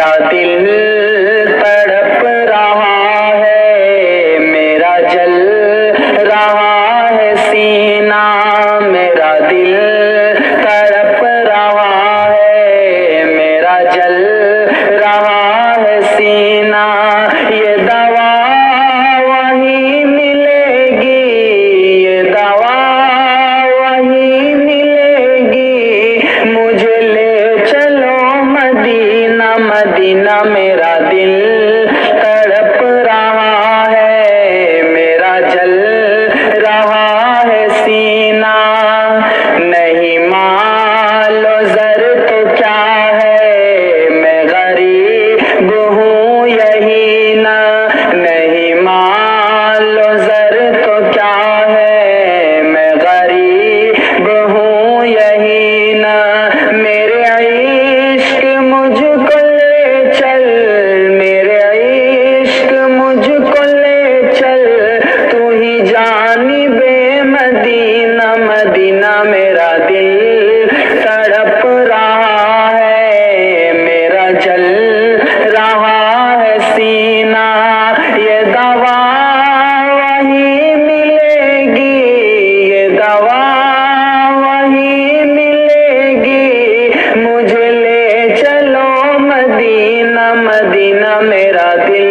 दिल तड़प रहा है, मेरा जल रहा है सीना, मेरा दिल तड़प रहा है, मेरा जल रहा है सीना। ये दवा वहीं मिलेगी, ये दवा वहीं मिलेगी, मुझे ले चलो मदीना, मदीना। मेरा दिल तड़प रहा है, मेरा जल रहा है सीना। नहीं मालो ज़र तो क्या है, मैं गरीब हूँ यही ना। नहीं मालो ज़र तो क्या है, मैं गरीब हूँ यही ना। मेरे इश्क मुझको ले चल, मेरे इश्क मुझको ले चल, तू ही जानिबे मदीना, मदीना। मेरा दिल तड़प रहा है, मेरा जल रहा है सीना। ये दवा वहीं मिलेगी, ये दवा वहीं मिलेगी, मुझे ले चलो मदीना, मदीना। मेरा दिल